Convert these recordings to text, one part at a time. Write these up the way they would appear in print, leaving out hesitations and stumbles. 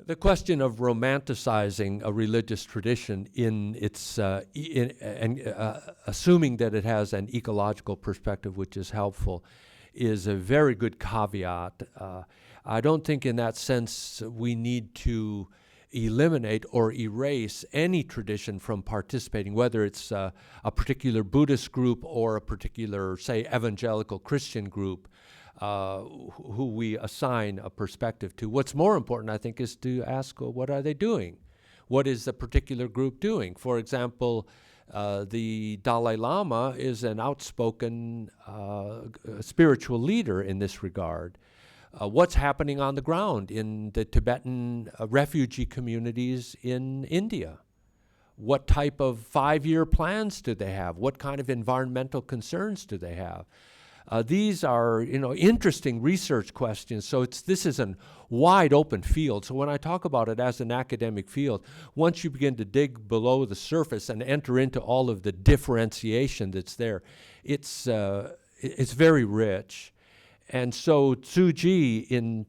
The question of romanticizing a religious tradition in its assuming that it has an ecological perspective, which is helpful, is a very good caveat. I don't think in that sense we need to eliminate or erase any tradition from participating, whether it's a particular Buddhist group or a particular, say, evangelical Christian group who we assign a perspective to. What's more important, I think, is to ask, well, what are they doing? What is the particular group doing? For example, the Dalai Lama is an outspoken spiritual leader in this regard. What's happening on the ground in the Tibetan refugee communities in India? What type of 5-year plans do they have? What kind of environmental concerns do they have? These are, interesting research questions. So this is a wide open field. So when I talk about it as an academic field, once you begin to dig below the surface and enter into all of the differentiation that's there, it's very rich. And so Tzu Chi in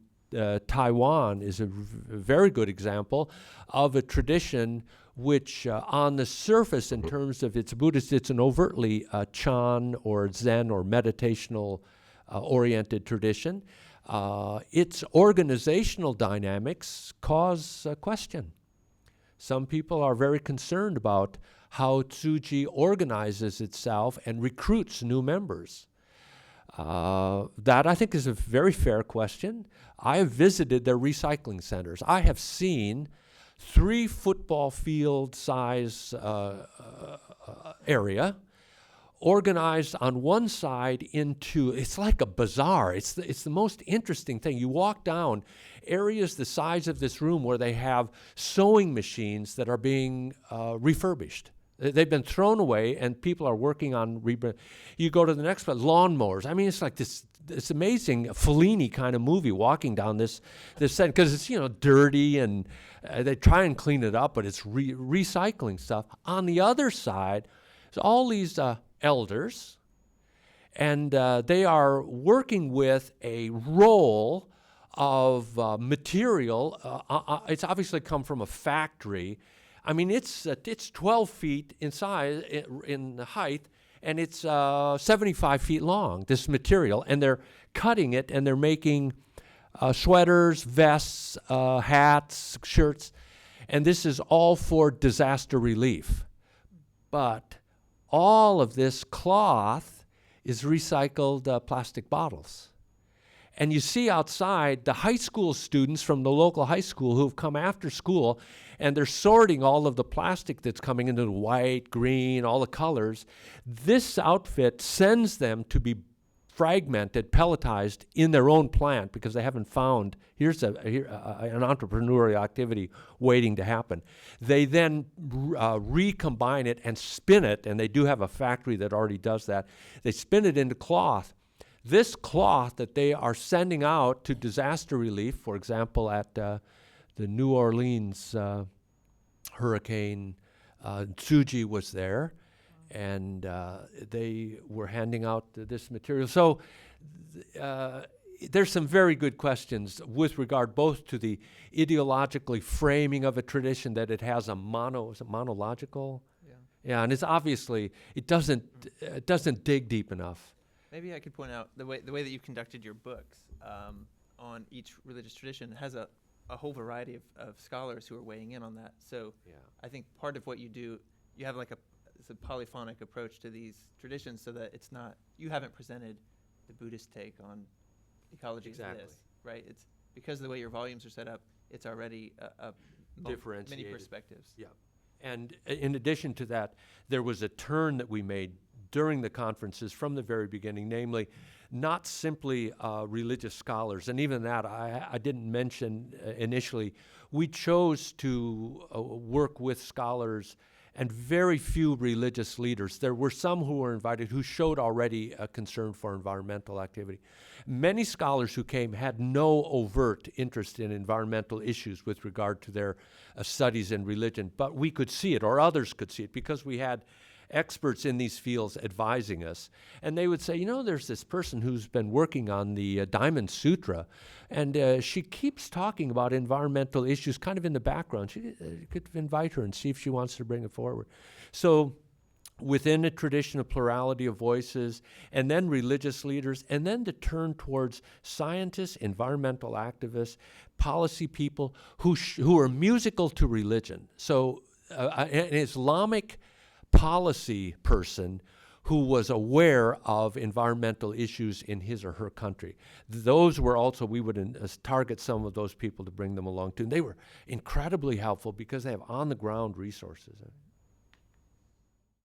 Taiwan is a very good example of a tradition which on the surface, in terms of its Buddhist, it's an overtly Chan or Zen or meditational oriented tradition. Its organizational dynamics cause a question. Some people are very concerned about how Tzu Chi organizes itself and recruits new members. That, I think, is a very fair question. I have visited their recycling centers. I have seen 3 football field size area organized on one side into, it's like a bazaar. It's the most interesting thing. You walk down areas the size of this room where they have sewing machines that are being refurbished. They've been thrown away, and people are working on You go to the next one, lawnmowers. I mean, it's like this amazing Fellini kind of movie walking down this set, because it's dirty, and they try and clean it up, but it's recycling stuff. On the other side, there's all these elders, and they are working with a roll of material. It's obviously come from a factory. I mean, it's 12 feet in size, in height, and it's 75 feet long, this material. And they're cutting it, and they're making sweaters, vests, hats, shirts. And this is all for disaster relief. But all of this cloth is recycled plastic bottles. And you see outside the high school students from the local high school who've come after school, and they're sorting all of the plastic that's coming into the white, green, all the colors. This outfit sends them to be fragmented, pelletized in their own plant, because they haven't found, here's an entrepreneurial activity waiting to happen. They then recombine it and spin it, and they do have a factory that already does that. They spin it into cloth. This cloth that they are sending out to disaster relief, for example, at the New Orleans hurricane, Tzu Chi was there, and they were handing out this material. So there's some very good questions with regard both to the ideologically framing of a tradition, that it has a monological? Yeah, and it's obviously, it doesn't dig deep enough. Maybe I could point out the way that you conducted your books on each religious tradition has a whole variety of scholars who are weighing in on that. So I think part of what you do, you have like it's a polyphonic approach to these traditions, so that it's not, you haven't presented the Buddhist take on ecology as this, right? It's because of the way your volumes are set up, it's already many perspectives. Yeah. And in addition to that, there was a turn that we made during the conferences from the very beginning, namely not simply religious scholars. And even that I didn't mention initially. We chose to work with scholars and very few religious leaders. There were some who were invited who showed already a concern for environmental activity. Many scholars who came had no overt interest in environmental issues with regard to their studies in religion, but we could see it, or others could see it, because we had experts in these fields advising us. And they would say, you know, there's this person who's been working on the Diamond Sutra, and she keeps talking about environmental issues kind of in the background. She could invite her and see if she wants to bring it forward. So within a tradition of plurality of voices, and then religious leaders, and then to turn towards scientists, environmental activists, policy people who are musical to religion. So an Islamic policy person who was aware of environmental issues in his or her country. Those were also, we would target some of those people to bring them along too. And they were incredibly helpful because they have on-the-ground resources.